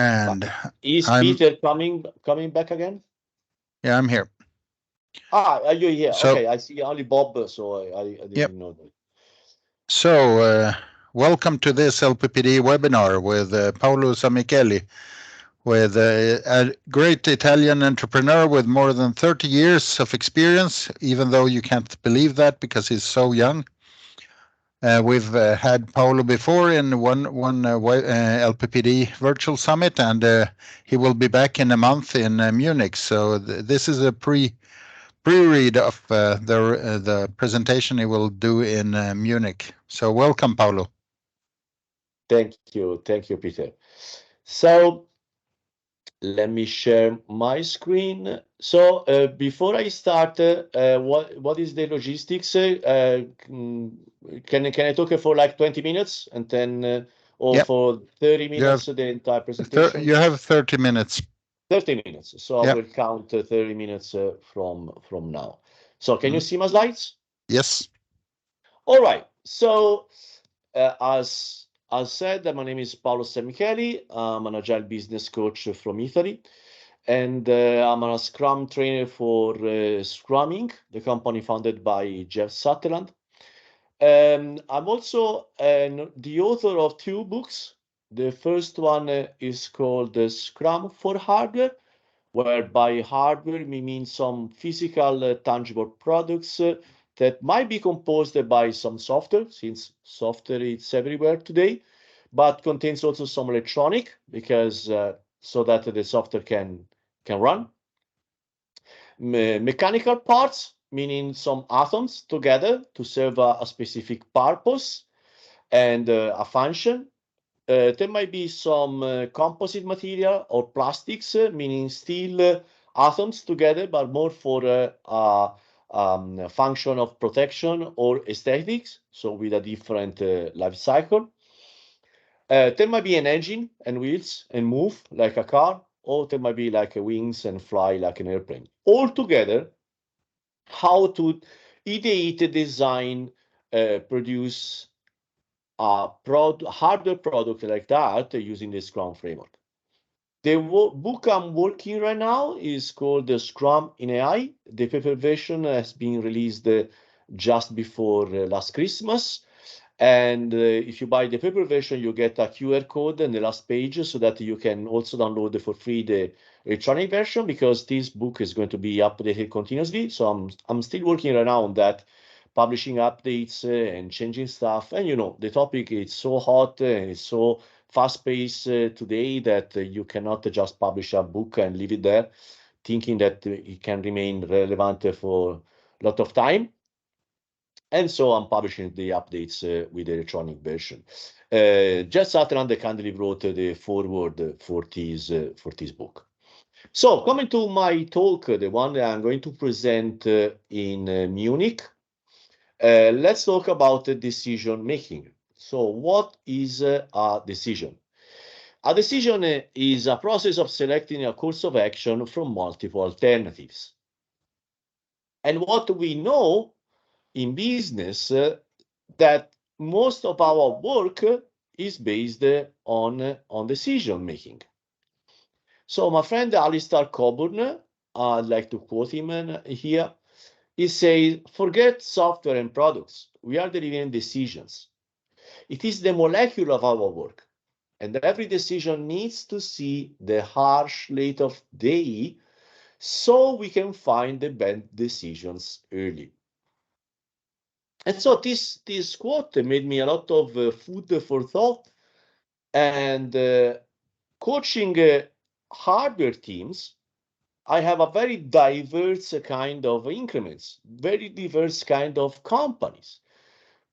And is Peter coming back again? Yeah, I'm here. Are you here? So, okay, I see only Bob, so I didn't know that. So, welcome to this LPPDE webinar with Paolo Sammicheli, with a great Italian entrepreneur with more than 30 years of experience, even though you can't believe that because he's so young. We've had Paolo before in one LPPDE virtual summit, and he will be back in a month in Munich. So this is a pre-read of the presentation he will do in Munich. So welcome, Paolo. Thank you, Peter. So let me share my screen. So before I start, what is the logistics? Can I talk for like 20 minutes and then or for 30 minutes the entire presentation? You have 30 minutes. 30 minutes. So I will count 30 minutes from now. So can you see my slides? Yes. All right. So as said, my name is Paolo Sammicheli. I'm an Agile business coach from Italy. And I'm a Scrum trainer for Scrumming, the company founded by Jeff Sutherland. I'm also the author of 2 books. The first one is called Scrum for Hardware, where by hardware we mean some physical, tangible products that might be composed by some software, since software is everywhere today, but contains also some electronic, because so that the software can run. Mechanical parts, meaning some atoms together to serve a specific purpose and a function. There might be some composite material or plastics, meaning steel atoms together, but more for a function of protection or aesthetics, so with a different life cycle. There might be an engine and wheels and move like a car, or there might be like wings and fly like an airplane. All together, how to ideate, design, produce a hardware product like that using the Scrum framework. The book I'm working right now is called the Scrum in AI. The paper version has been released just before last Christmas. And if you buy the paper version, you get a QR code in the last page so that you can also download for free the electronic version, because this book is going to be updated continuously. So I'm still working right now on that, publishing updates and changing stuff. And the topic is so hot and it's so fast-paced today that you cannot just publish a book and leave it there, thinking that it can remain relevant for a lot of time. And so I'm publishing the updates with the electronic version. Jeff Sutherland kindly wrote the foreword for this book. So coming to my talk, the one that I'm going to present in Munich, let's talk about decision making. So what is a decision? A decision is a process of selecting a course of action from multiple alternatives. And what we know in business that most of our work is based on decision making. So my friend Alistair Coburn, I'd like to quote him here. He says, "Forget software and products. We are delivering decisions. It is the molecule of our work, and every decision needs to see the harsh light of day so we can find the bad decisions early." And so this quote made me a lot of food for thought. And coaching hardware teams, I have a very diverse kind of increments, very diverse kind of companies.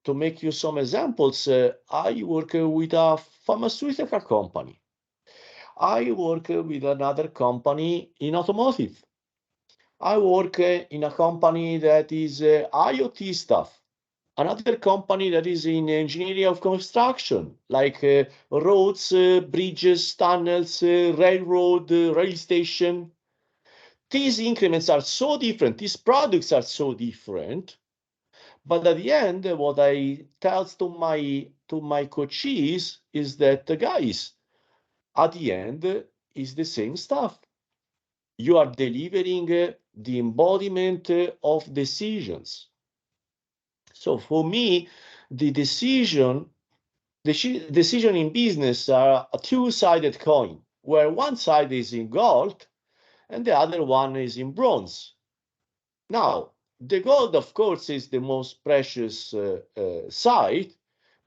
To make you some examples, I work with a pharmaceutical company. I work with another company in automotive. I work in a company that is IoT stuff. Another company that is in engineering of construction, like roads, bridges, tunnels, railroad, rail station. These increments are so different. These products are so different. But at the end, what I tell to my coaches is that, guys, at the end is the same stuff. You are delivering the embodiment of decisions. So for me, the decision in business are a two-sided coin, where one side is in gold and the other one is in bronze. Now, the gold, of course, is the most precious side,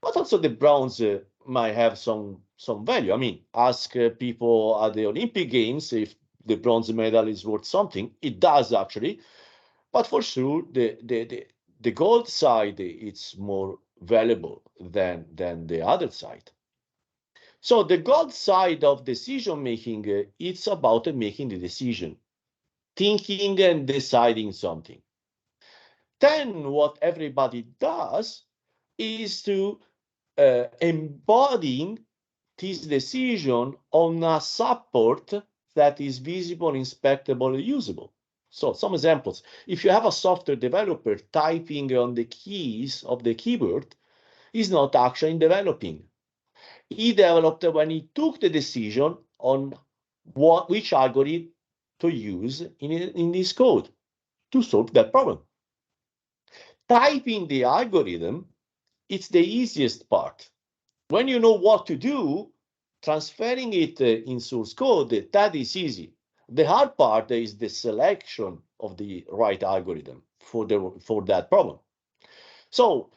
but also the bronze might have some value. I mean, ask people at the Olympic Games if the bronze medal is worth something. It does actually, but for sure, the gold side it's more valuable than the other side. So the gold side of decision making, it's about making the decision, thinking and deciding something. Then what everybody does is to embodying this decision on a support that is visible, inspectable, usable. So some examples. If you have a software developer typing on the keys of the keyboard, he's not actually developing. He developed when he took the decision on which algorithm to use in this code to solve that problem. Typing the algorithm, it's the easiest part. When you know what to do, transferring it in source code, that is easy. The hard part is the selection of the right algorithm for that problem. So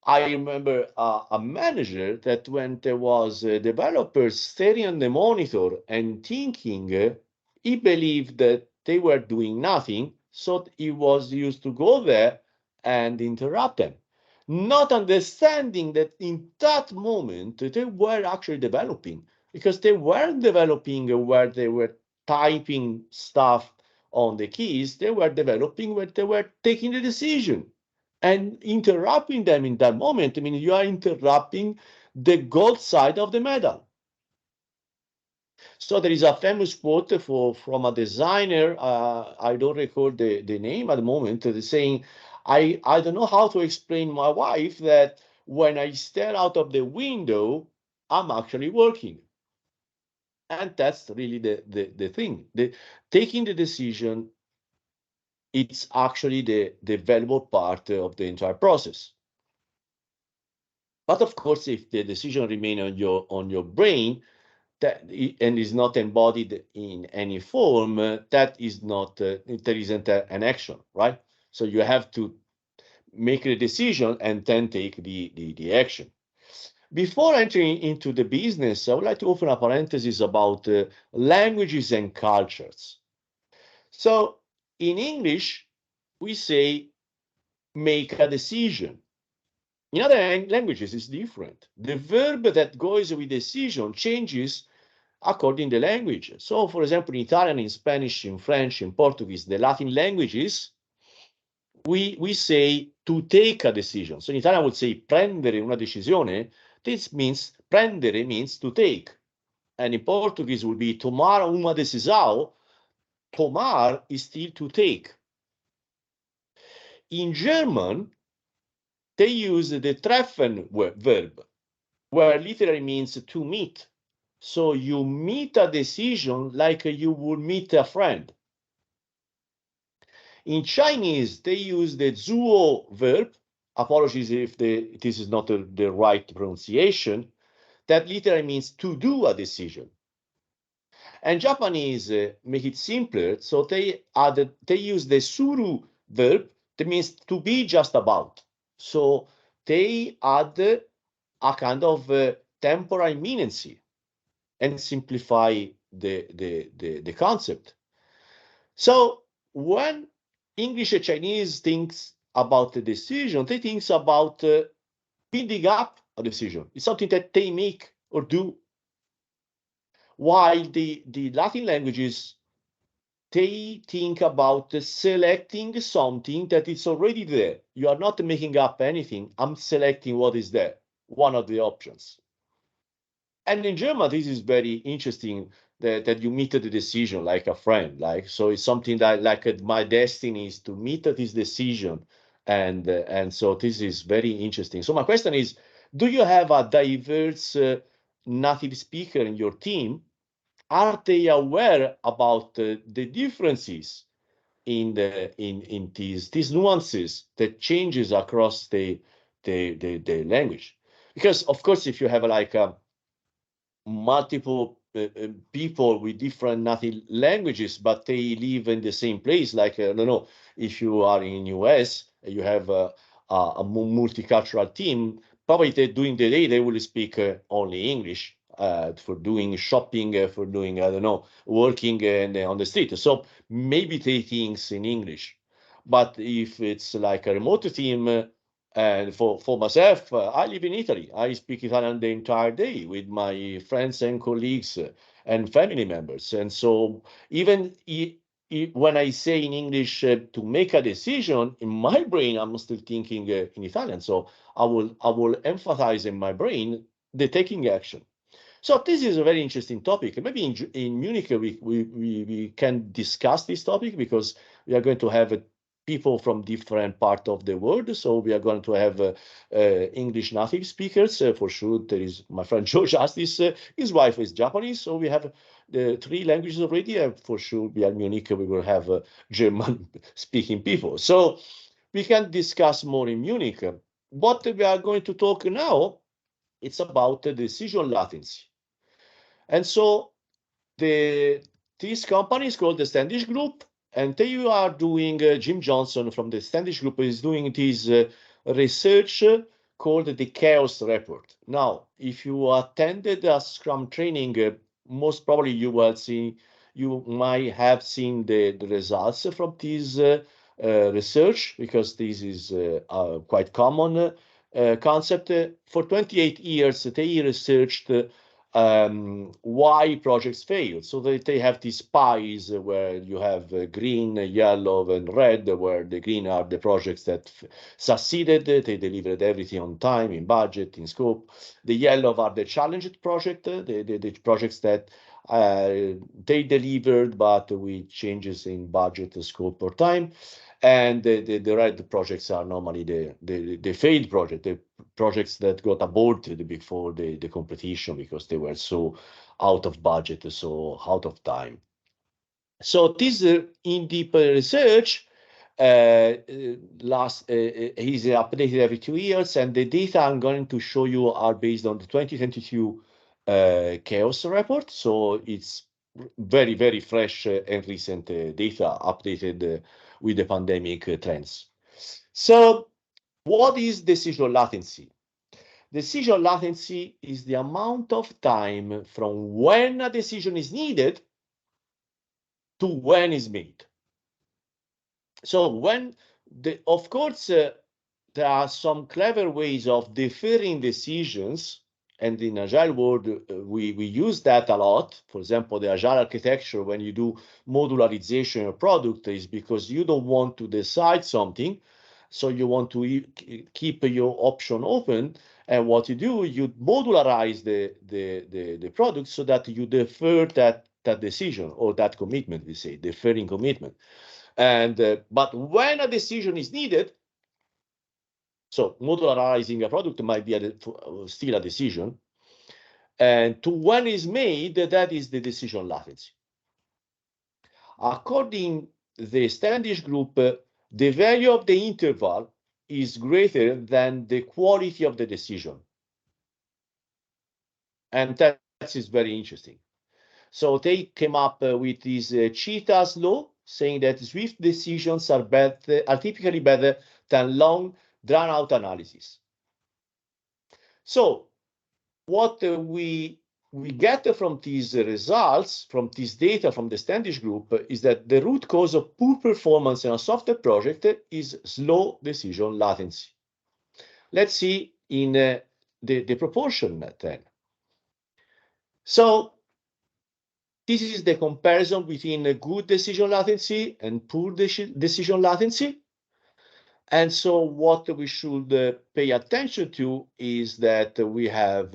I remember a manager that when there was a developer staring on the monitor and thinking, he believed that they were doing nothing, so he was used to go there and interrupt them, not understanding that in that moment they were actually developing, because they weren't developing where they were typing stuff on the keys, they were developing where they were taking the decision. And interrupting them in that moment, I mean, you are interrupting the gold side of the medal. So there is a famous quote from a designer, I don't recall the name at the moment, saying, I don't know how to explain my wife that when I stare out of the window, I'm actually working. And that's really the thing. Taking the decision, it's actually the valuable part of the entire process. But of course, if the decision remains on your brain and is not embodied in any form, that is not there isn't an action, right? So you have to make the decision and then take the action. Before entering into the business, I would like to open a parenthesis about languages and cultures. So in English, we say make a decision. In other languages, it's different. The verb that goes with decision changes according to the language. So, for example, in Italian, in Spanish, in French, in Portuguese, the Latin languages, we say to take a decision. So in Italian, I would say prendere una decisione. This means prendere means to take. And in Portuguese would be tomar uma decisão. Tomar is still to take. In German, they use the treffen verb, where literally means to meet. So you meet a decision like you would meet a friend. In Chinese, they use the zuo verb. Apologies if this is not the right pronunciation. That literally means to do a decision. And Japanese make it simpler, so they use the suru verb. That means to be just about. So they add a kind of temporal imminency and simplify the concept. So when English and Chinese thinks about the decision, they think about building up a decision. It's something that they make or do. While the Latin languages, they think about selecting something that is already there. You are not making up anything. I'm selecting what is there, one of the options. And in German, this is very interesting that you meet the decision like a friend. Like, so it's something that like my destiny is to meet this decision. And so this is very interesting. So my question is, do you have a diverse native speaker in your team, are they aware about the differences in these nuances that changes across the language? Because of course, if you have like multiple people with different native languages, but they live in the same place, like I don't know, if you are in US, you have a multicultural team, probably during the day they will speak only English for doing shopping, for doing, I don't know, working on the street. So maybe they things in English. But if it's like a remote team, and for myself, I live in Italy. I speak Italian the entire day with my friends and colleagues and family members. And so even when I say in English to make a decision, in my brain, I'm still thinking in Italian. So I will emphasize in my brain the taking action. So this is a very interesting topic. Maybe in Munich we can discuss this topic, because we are going to have people from different parts of the world. So we are going to have English native speakers for sure. There is my friend Joe Justice. His wife is Japanese, so we have the 3 languages already. And for sure, we are Munich. We will have German speaking people. So we can discuss more in Munich. What we are going to talk now, it's about the decision latency. And so this company is called the Standish Group, and they are doing, Jim Johnson from the Standish Group is doing this research called the Chaos Report. Now, if you attended a Scrum training, most probably you might have seen the results from this research, because this is a quite common concept. For 28 years, they researched why projects fail. So they have these pies where you have green, yellow, and red, where the green are the projects that succeeded, they delivered everything on time, in budget, in scope. The yellow are the challenged project, the projects that they delivered, but with changes in budget, scope, or time. And the red projects are normally the failed project, the projects that got aborted before the competition because they were so out of budget, so out of time. So this in-deep research is updated every 2 years, and the data I'm going to show you are based on the 2022 Chaos Report. So it's very, very fresh and recent data updated with the pandemic trends. So what is decision latency? Decision latency is the amount of time from when a decision is needed to when it's made. So of course, there are some clever ways of deferring decisions, and in Agile world, we use that a lot. For example, the Agile architecture, when you do modularization of product, is because you don't want to decide something, so you want to keep your option open. And what you do, you modularize the product so that you defer that decision or that commitment, we say, deferring commitment. And but when a decision is needed, so modularizing a product might be still a decision, and to when is made, that is the decision latency. According to the Standish Group, the value of the interval is greater than the quality of the decision. And that is very interesting. So they came up with this Cheetah's law, saying that swift decisions are typically better than long, drawn-out analysis. So what we get from these results, from this data from the Standish Group, is that the root cause of poor performance in a software project is slow decision latency. Let's see in the proportion then. So this is the comparison between good decision latency and poor decision latency. And so what we should pay attention to is that we have,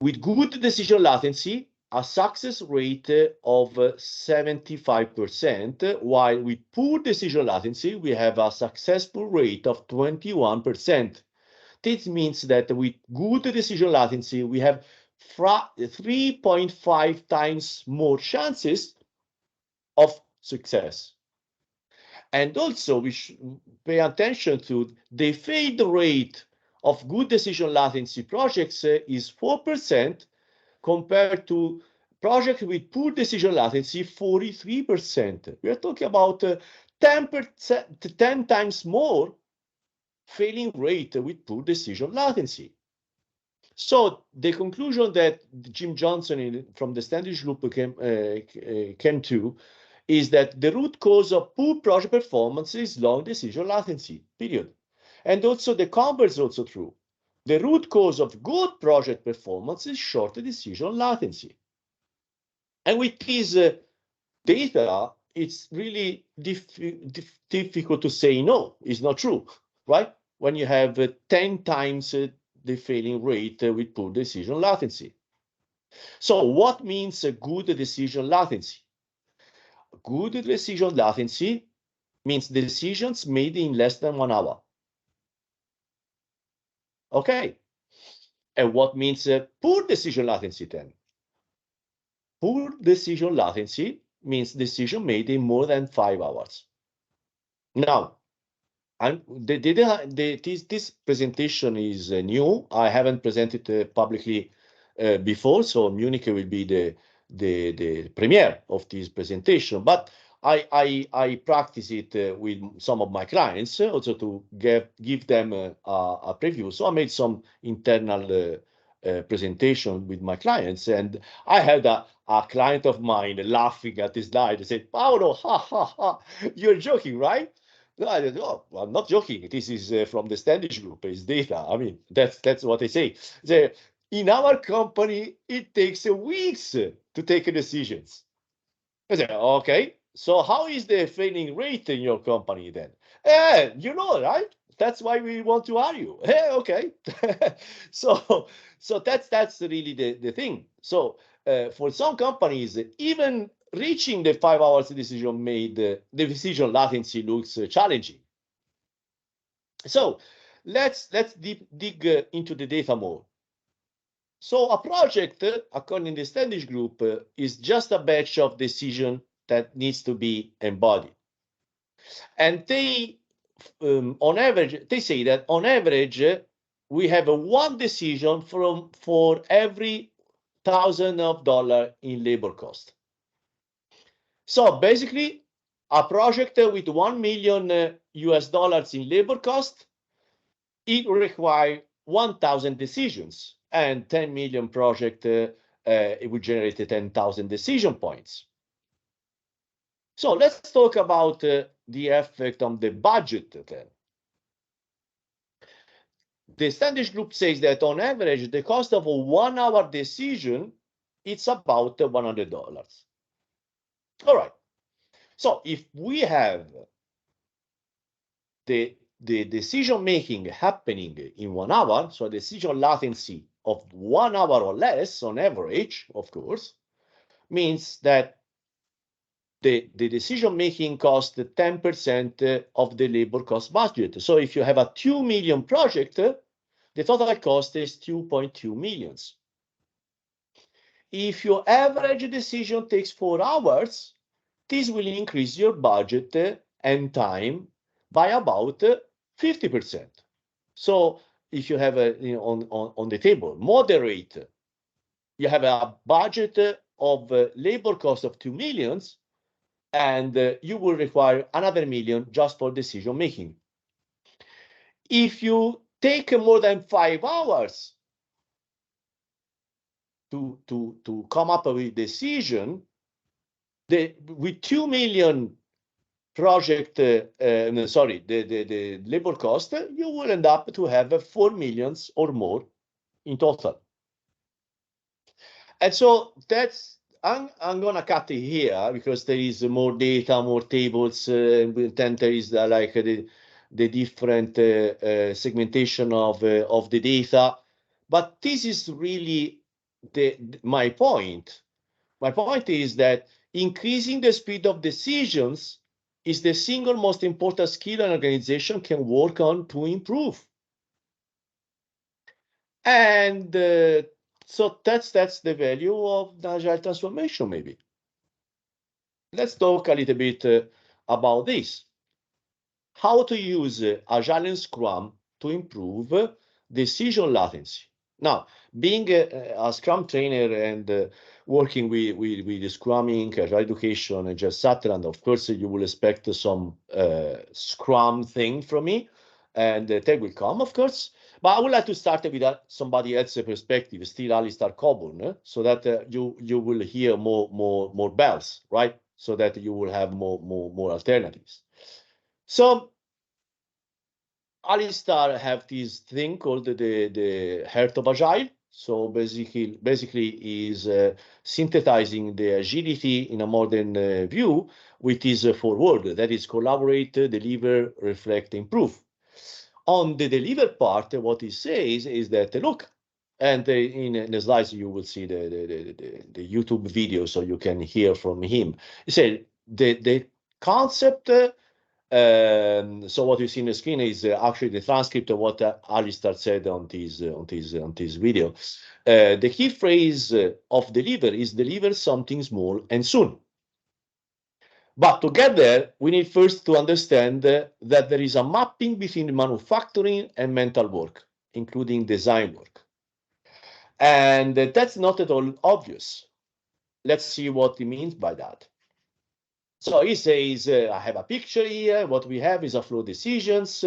with good decision latency, a success rate of 75%, while with poor decision latency, we have a successful rate of 21%. This means that with good decision latency, we have 3.5 times more chances of success. And also, we should pay attention to the failed rate of good decision latency projects is 4% compared to projects with poor decision latency, 43%. We are talking about 10 times more failing rate with poor decision latency. So the conclusion that Jim Johnson from the Standish Group came to is that the root cause of poor project performance is long decision latency, period. And also the converse is also true. The root cause of good project performance is short decision latency. And with this data, it's really difficult to say no, it's not true, right? When you have 10 times the failing rate with poor decision latency. So what means a good decision latency? Good decision latency means decisions made in less than 1 hour. Okay. And what means poor decision latency then? Poor decision latency means decision made in more than 5 hours. Now, this presentation is new. I haven't presented publicly before, so Munich will be the premiere of this presentation. But I practice it with some of my clients also to give them a preview. So I made some internal presentation with my clients, and I had a client of mine laughing at this slide and said, "Paolo, ha ha ha, you're joking, right?" No, I said, "Oh, well, I'm not joking. This is from the Standish Group. It's data. I mean, that's what they say. In our company, it takes weeks to take decisions." I said, "Okay, so how is the failing rate in your company then?" You know, right? That's why we want to hire you. Okay. so that's really the thing. So for some companies, even reaching the 5 hours decision made, the decision latency looks challenging. So let's dig into the data more. So a project, according to the Standish Group, is just a batch of decision that needs to be embodied. And they, on average, they say that on average, we have one decision for every $1,000 in labor cost. So basically, a project with 1 million US dollars in labor cost, it requires 1,000 decisions, and 10 million project, it would generate 10,000 decision points. So let's talk about the effect on the budget then. The Standish Group says that on average, the cost of a 1 hour decision, it's about $100. All right. So if we have the decision making happening in 1 hour, so decision latency of 1 hour or less on average, of course, means that the decision making costs 10% of the labor cost budget. So if you have a 2 million project, the total cost is 2.2 millions. If your average decision takes 4 hours, this will increase your budget and time by about 50%. So if you have on the table, moderate, you have a budget of labor cost of 2 millions, and you will require another million just for decision making. If you take more than 5 hours to come up with a decision, with 2 million project, the labor cost, you will end up to have 4 millions or more in total. And so that's, I'm gonna cut it here because there is more data, more tables, and then there is like the different segmentation of the data. But this is really my point. My point is that increasing the speed of decisions is the single most important skill an organization can work on to improve. And so that's the value of the agile transformation, maybe. Let's talk a little bit about this. How to use Agile and Scrum to improve decision latency. Now, being a Scrum trainer and working with the Scrumming, Agile Education, and Agile Sutherland, of course, you will expect some Scrum thing from me, and that will come, of course. But I would like to start with somebody else's perspective, still Alistair Coburn, so that you will hear more bells, right? So that you will have more alternatives. So Alistair have this thing called the Heart of Agile. So basically is synthesizing the agility in a modern view with this forward, that is collaborate, deliver, reflect, improve. On the deliver part, what he says is that look, and in the slides you will see the YouTube video, so you can hear from him. He said the concept. So what you see on the screen is actually the transcript of what Alistair said on this video. The key phrase of deliver is deliver something small and soon. But together, we need first to understand that there is a mapping between manufacturing and mental work, including design work. And that's not at all obvious. Let's see what he means by that. So he says, I have a picture here. What we have is a flow decisions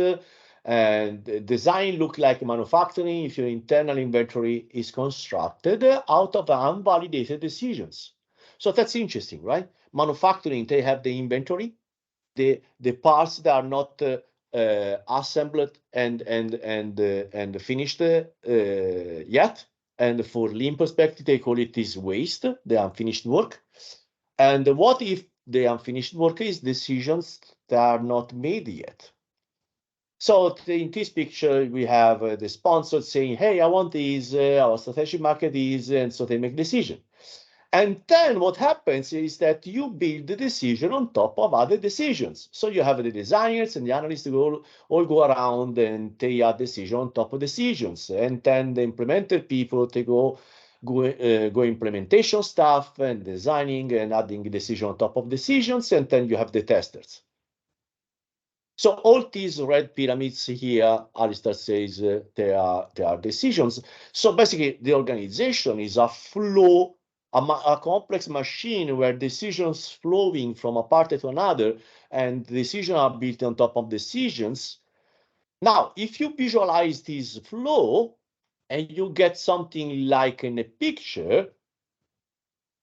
and design look like manufacturing if your internal inventory is constructed out of unvalidated decisions. So that's interesting, right? Manufacturing, they have the inventory, the parts that are not assembled and finished yet. And for lean perspective, they call it this waste, the unfinished work. And what if the unfinished work is decisions that are not made yet? So in this picture, we have the sponsor saying, hey, I want these, our strategic market is, and so they make decision. And then what happens is that you build the decision on top of other decisions. So you have the designers and the analysts who all go around and they add decision on top of decisions. And then the implementer people, they go implementation stuff and designing and adding decision on top of decisions. And then you have the testers. So all these red pyramids here, Alistair says they are decisions. So basically the organization is a flow, a complex machine where decisions flowing from a part to another and decisions are built on top of decisions. Now, if you visualize this flow and you get something like in a picture,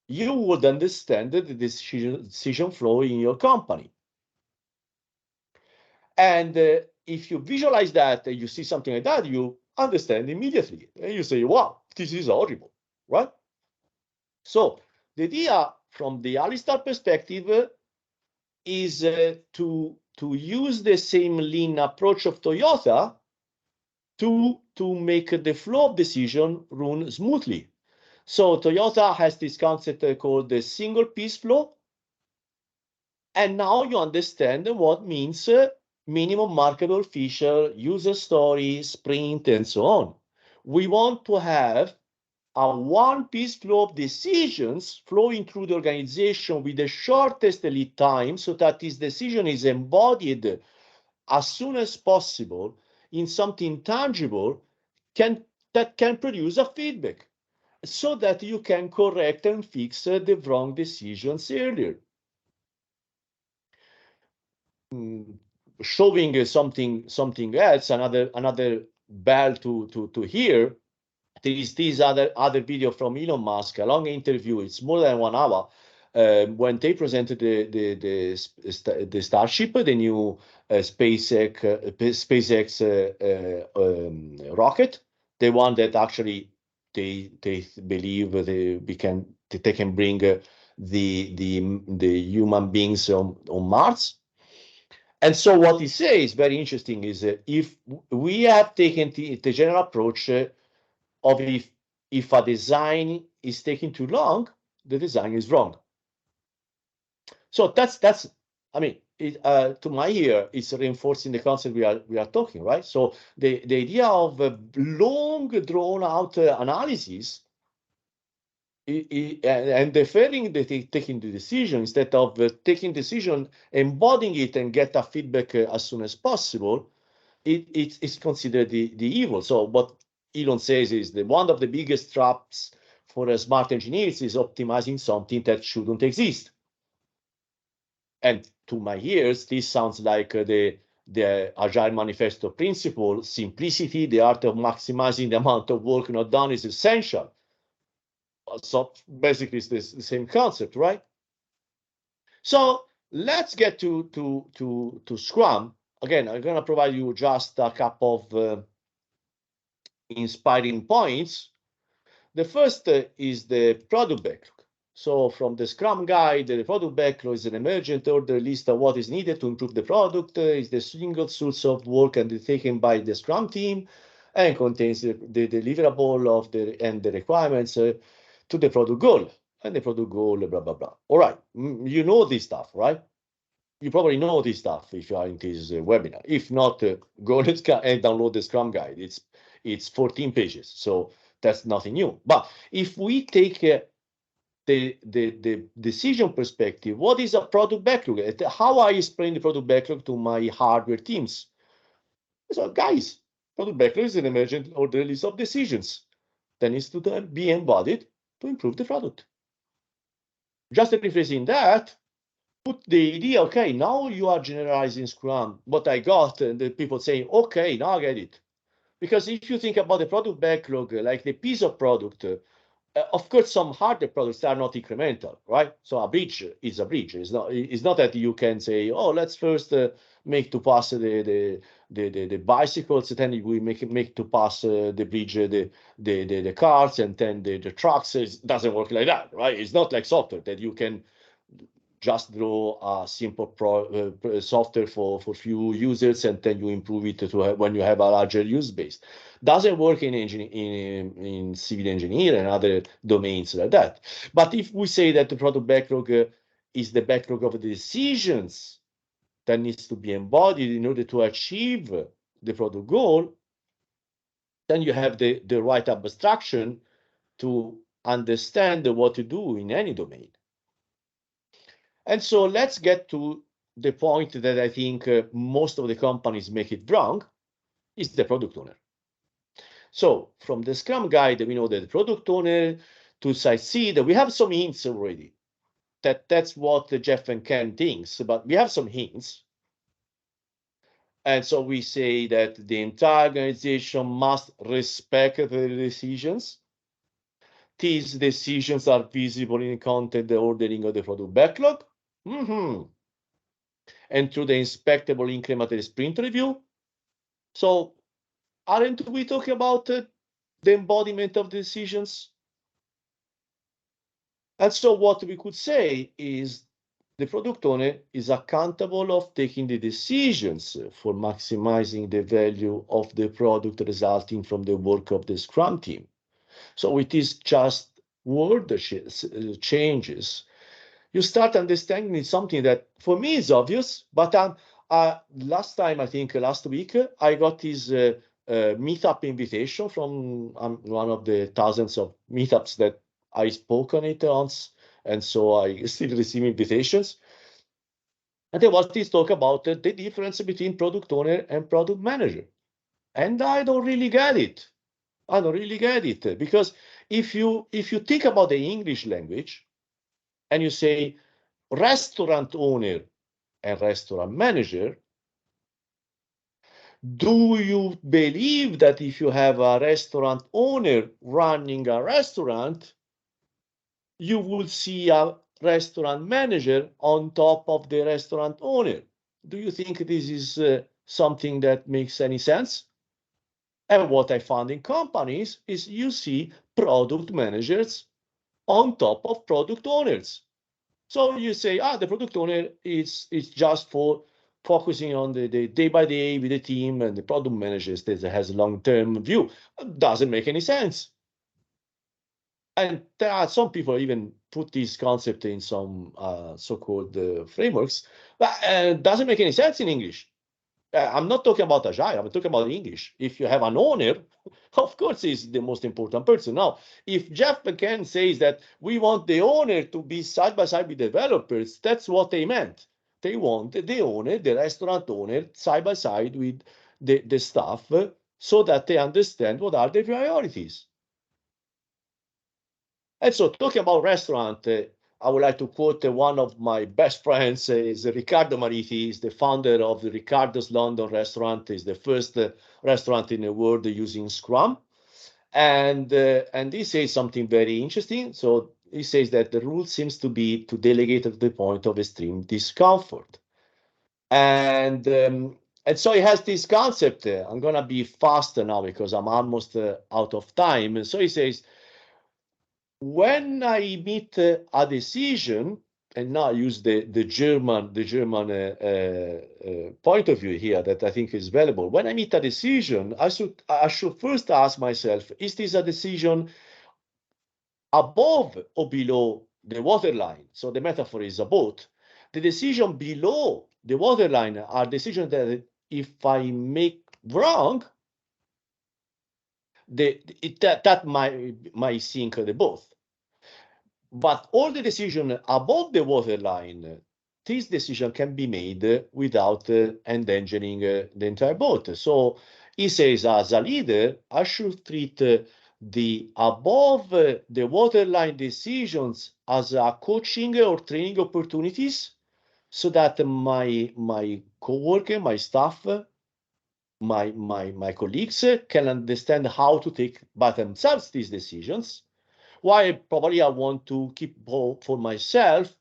you would understand the decision flow in your company. And if you visualize that, you see something like that, you understand immediately. And you say, wow, this is horrible, right? So the idea from the Alistair perspective is to use the same lean approach of Toyota to make the flow of decision run smoothly. So Toyota has this concept called the single piece flow. And now you understand what means minimum marketable feature, user story, sprint, and so on. We want to have a one-piece flow of decisions flowing through the organization with the shortest lead time so that this decision is embodied as soon as possible in something tangible that can produce a feedback so that you can correct and fix the wrong decisions earlier. Showing something else, another bell to hear. There is this other video from Elon Musk, a long interview. It's more than 1 hour. When they presented the Starship, the new SpaceX rocket, the one that actually they believe they can bring the human beings on Mars. And so what he says, very interesting, is if we have taken the general approach of if a design is taking too long, the design is wrong. So that's I mean, to my ear, it's reinforcing the concept we are talking, right? So the idea of a long drawn out analysis and deferring taking the decision instead of taking decision, embodying it and get a feedback as soon as possible, it's considered the evil. So what Elon says is that one of the biggest traps for smart engineers is optimizing something that shouldn't exist. And to my ears, this sounds like the Agile Manifesto principle: simplicity, the art of maximizing the amount of work not done, is essential. So basically, it's the same concept, right? So let's get to Scrum. Again, I'm going to provide you just a couple of inspiring points. The first is the product backlog. So from the Scrum guide, the product backlog is an emergent order list of what is needed to improve the product, is the single source of work undertaken by the Scrum team, and contains the deliverable of and the requirements to the product goal. And the product goal, blah, blah, blah. All right, you know this stuff, right? You probably know this stuff if you are in this webinar. If not, go and download the Scrum guide. It's 14 pages, so that's nothing new. But if we take the decision perspective, what is a product backlog? How I explain the product backlog to my hardware teams? So, guys, product backlog is an emergent order list of decisions that needs to be embodied to improve the product. Just rephrasing that, put the idea, okay, now you are generalizing Scrum, what I got, and the people saying, okay, now I get it. Because if you think about the product backlog, like the piece of product, of course, some hardware products are not incremental, right? So a bridge is a bridge. It's not that you can say, oh, let's first make to pass the bicycles, then we make to pass the bridge, the cars, and then the trucks. It doesn't work like that, right? It's not like software that you can just draw a simple software for few users and then you improve it to when you have a larger use base. Doesn't work in civil engineering and other domains like that. But if we say that the product backlog is the backlog of the decisions that needs to be embodied in order to achieve the product goal, then you have the right abstraction to understand what to do in any domain. And so let's get to the point that I think most of the companies make it wrong, is the product owner. So from the Scrum guide, we know that the product owner to succeed, we have some hints already. That's what Jeff and Ken thinks, but we have some hints. And so we say that the entire organization must respect the decisions. These decisions are visible in the content, the ordering of the product backlog. And through the inspectable incremental sprint review. So aren't we talking about the embodiment of decisions? And so what we could say is the product owner is accountable of taking the decisions for maximizing the value of the product resulting from the work of the Scrum team. So it is just word changes. You start understanding something that for me is obvious, but last time, I think last week, I got this meetup invitation from one of the thousands of meetups that I spoke on it once, and so I still receive invitations. And there was this talk about the difference between product owner and product manager. And I don't really get it. I don't really get it, because if you think about the English language and you say restaurant owner and restaurant manager, do you believe that if you have a restaurant owner running a restaurant, you will see a restaurant manager on top of the restaurant owner? Do you think this is something that makes any sense? And what I found in companies is you see product managers on top of product owners. So you say, the product owner is just for focusing on the day by day with the team, and the product manager that has a long-term view. Doesn't make any sense. And there are some people even put this concept in some so-called frameworks, but it doesn't make any sense in English. I'm not talking about Agile, I'm talking about English. If you have an owner, of course he's the most important person. Now, if Jeff McCann says that we want the owner to be side by side with developers, that's what they meant. They want the owner, the restaurant owner, side by side with the staff, so that they understand what are the priorities. And so talking about restaurant, I would like to quote one of my best friends, is Riccardo Mariti, is the founder of the Riccardo's London restaurant, is the first restaurant in the world using Scrum. And he says something very interesting. So he says that the rule seems to be to delegate at the point of extreme discomfort. And so he has this concept. I'm going to be faster now because I'm almost out of time. And so he says, when I meet a decision, and now I use the German point of view here that I think is valuable. When I meet a decision, I should first ask myself, is this a decision above or below the waterline? So the metaphor is a boat. The decision below the waterline are decisions that if I make wrong, that might sink the boat. But all the decisions above the waterline, this decision can be made without endangering the entire boat. So he says, as a leader, I should treat the above the waterline decisions as a coaching or training opportunities, so that my coworker, my staff, my colleagues can understand how to take by themselves these decisions. Why probably I want to keep for myself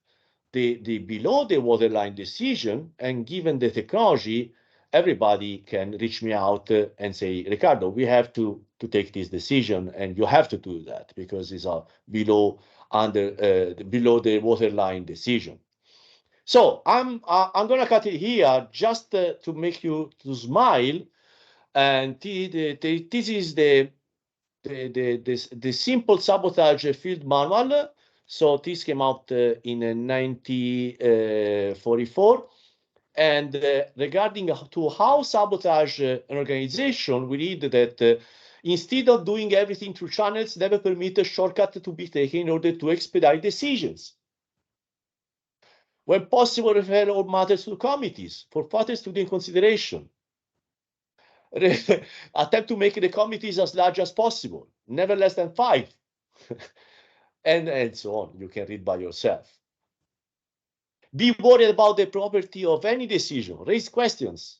the below the waterline decision, and given the technology, everybody can reach me out and say, Riccardo, we have to take this decision, and you have to do that because it's a below the waterline decision. So I'm gonna cut it here just to make you to smile, and this is the simple Sabotage field manual. So this came out in 1944. And regarding to how sabotage an organization, we read that instead of doing everything through channels, never permit a shortcut to be taken in order to expedite decisions. When possible, refer all matters to committees for further study and consideration. Attempt to make the committees as large as possible, never less than 5, and so on. You can read by yourself. Be worried about the property of any decision. Raise questions.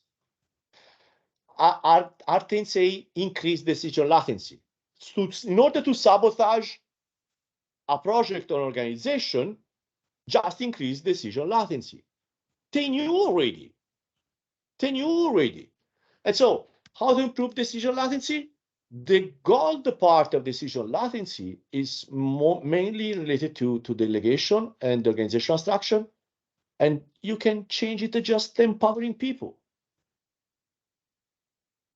Are things say increase decision latency? So in order to sabotage a project or organization, just increase decision latency. They knew already. And so, how to improve decision latency? The gold part of decision latency is mainly related to delegation and organizational structure, and you can change it to just empowering people.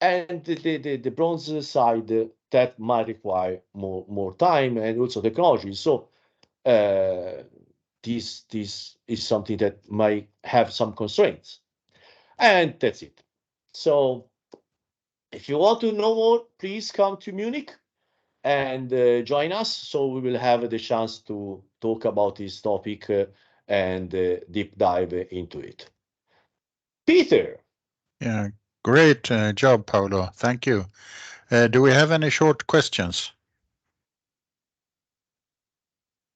And the bronze side, that might require more time and also technology. So this is something that might have some constraints. And that's it. So if you want to know more, please come to Munich and join us. So we will have the chance to talk about this topic and deep dive into it. Peter. Yeah, great job, Paolo. Thank you. Do we have any short questions?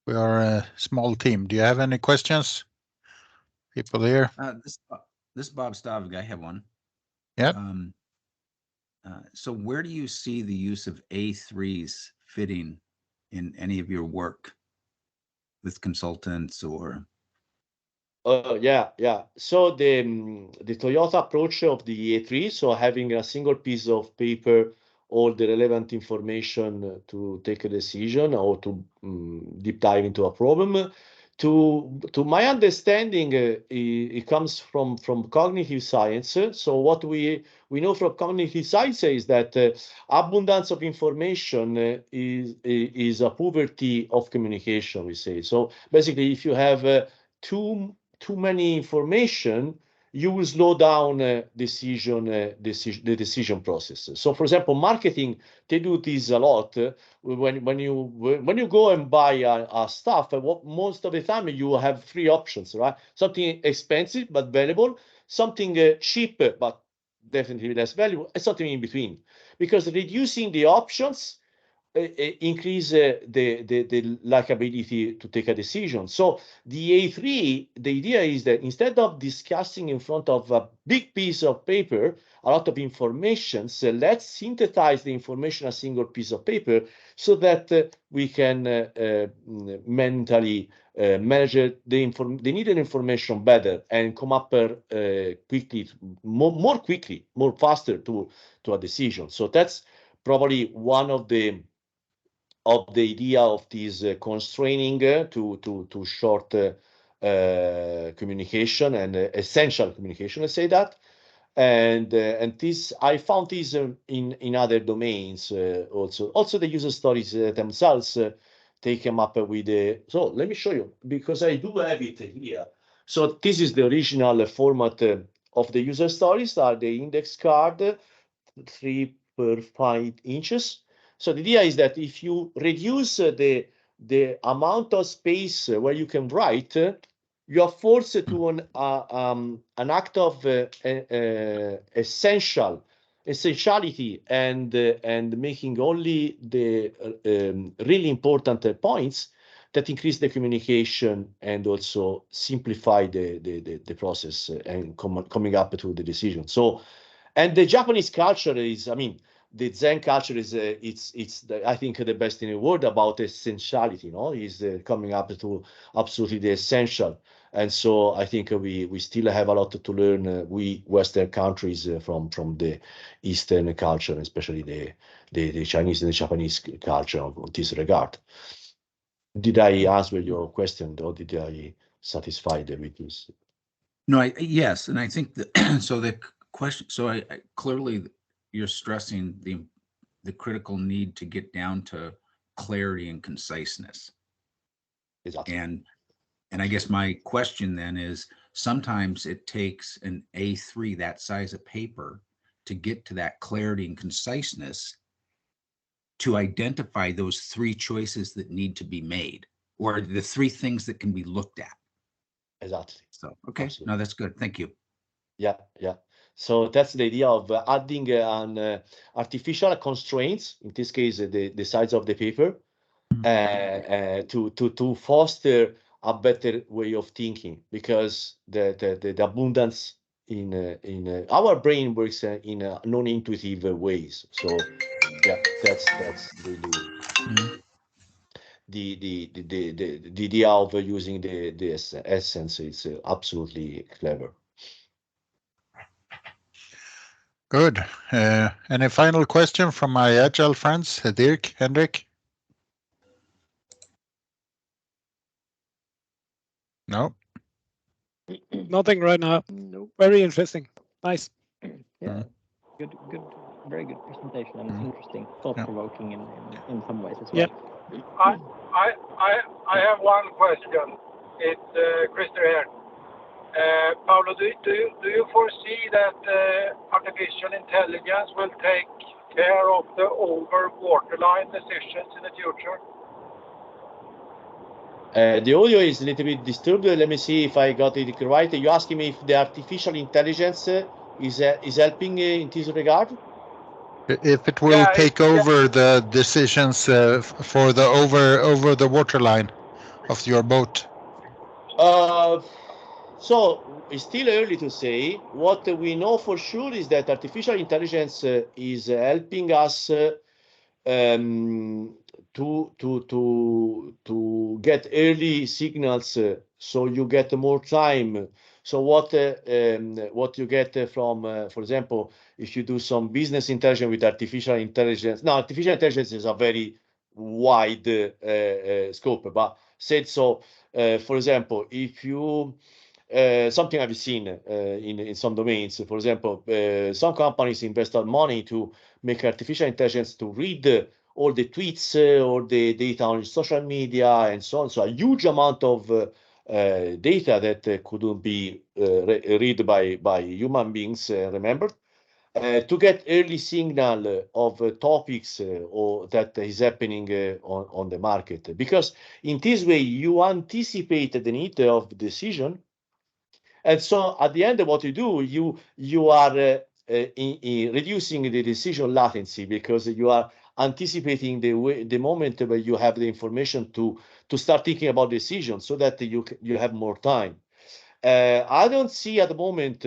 We are a small team. Do you have any questions? People here? This Bob Stavig, I have one. Yeah. So where do you see the use of A3s fitting in any of your work with consultants or? Yeah. So the Toyota approach of the A3, so having a single piece of paper, all the relevant information to take a decision or to deep dive into a problem. To my understanding, it comes from cognitive science. So what we know from cognitive science is that abundance of information is a poverty of communication, we say. So basically, if you have too many information, you will slow down the decision process. So, for example, marketing, they do this a lot. When you go and buy a stuff, most of the time you have three options, right? Something expensive but valuable, something cheap but definitely less valuable, and something in between. Because reducing the options increase the likability to take a decision. So the A3, the idea is that instead of discussing in front of a big piece of paper, a lot of information, so let's synthesize the information in a single piece of paper so that we can mentally measure the needed information better and come up quickly, more quickly, more faster to a decision. So that's probably one of the idea of this constraining to short communication and essential communication, let's say that. And this, I found this in other domains also. Also, the user stories themselves, they came up with a. So let me show you, because I do have it here. So this is the original format of the user stories. Are the index card, 3 per 5 inches. So the idea is that if you reduce the amount of space where you can write, you are forced to an act of essentiality and making only the really important points that increase the communication and also simplify the process and coming up to the decision. So, and the Japanese culture is, I mean, the Zen culture is, I think, the best in the world about essentiality, no? Is coming up to absolutely the essential. And so I think we still have a lot to learn, we Western countries, from the Eastern culture, especially the Chinese and the Japanese culture in this regard. Did I answer your question, or did I satisfy the with this? No, yes, and I think that so the question. So I clearly you're stressing the critical need to get down to clarity and conciseness. Exactly. And I guess my question then is, sometimes it takes an A3 that size of paper to get to that clarity and conciseness, to identify those three choices that need to be made, or the three things that can be looked at. Exactly. So, okay, Absolutely. no, that's good. Thank you. Yeah. So that's the idea of adding an artificial constraints, in this case, the size of the paper, to foster a better way of thinking, because the abundance in our brain works in non-intuitive ways. So yeah, that's really the idea of using the essence. It's absolutely clever. Good. Any final question from my Agile friends, Dirk, Henrik? No? Nothing right now. Nope. Very interesting. Nice. Yeah. Good. Very good presentation, and interesting, thought-provoking in some ways as well. Yeah. I have one question. It's Christer here. Paolo, do you foresee that artificial intelligence will take care of the over waterline decisions in the future? The audio is a little bit disturbed. Let me see if I got it right. You're asking me if the artificial intelligence is helping in this regard? If it will take over the decisions for the over the waterline of your boat. So it's still early to say. What we know for sure is that artificial intelligence is helping us to get early signals, so you get more time. So what you get from, for example, if you do some business intelligence with artificial intelligence. Now, artificial intelligence is a very wide scope. But said so, for example, if you something I've seen in some domains, for example, some companies invest money to make artificial intelligence to read all the tweets or the data on social media and so on. So a huge amount of data that couldn't be read by human beings, remembered, to get early signal of topics or that is happening on the market. Because in this way, you anticipate the need of decision. And so at the end of what you do, you are reducing the decision latency, because you are anticipating the moment where you have the information to start thinking about decisions, so that you have more time. I don't see at the moment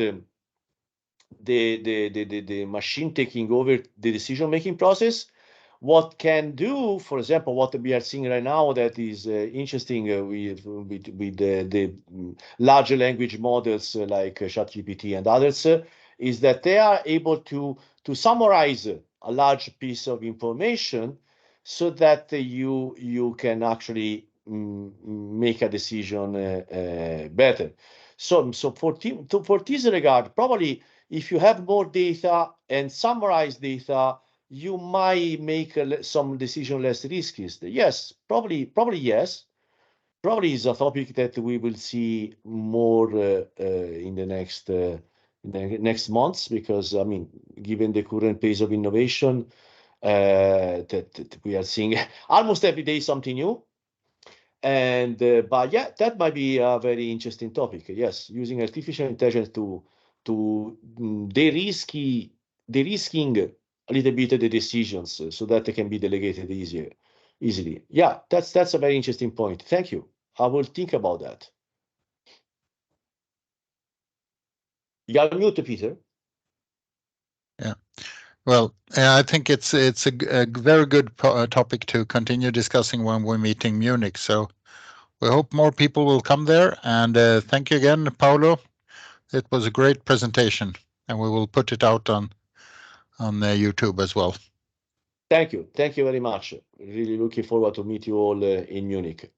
the machine taking over the decision-making process. What can do, for example, what we are seeing right now that is interesting with the larger language models like ChatGPT and others, is that they are able to summarize a large piece of information so that you can actually make a decision better. So for this regard, probably if you have more data and summarize data, you might make some decision less risky. Yes, probably yes. Probably is a topic that we will see more in the next months, because I mean, given the current pace of innovation, that we are seeing almost every day something new. And but yeah, that might be a very interesting topic. Yes, using artificial intelligence to de-risking a little bit of the decisions so that they can be delegated easily. Yeah, that's a very interesting point. Thank you. I will think about that. You're mute, Peter. Yeah. Well, I think it's a very good topic to continue discussing when we're meeting Munich. So we hope more people will come there. And thank you again, Paolo. It was a great presentation, and we will put it out on YouTube as well. Thank you. Thank you very much. Really looking forward to meet you all in Munich.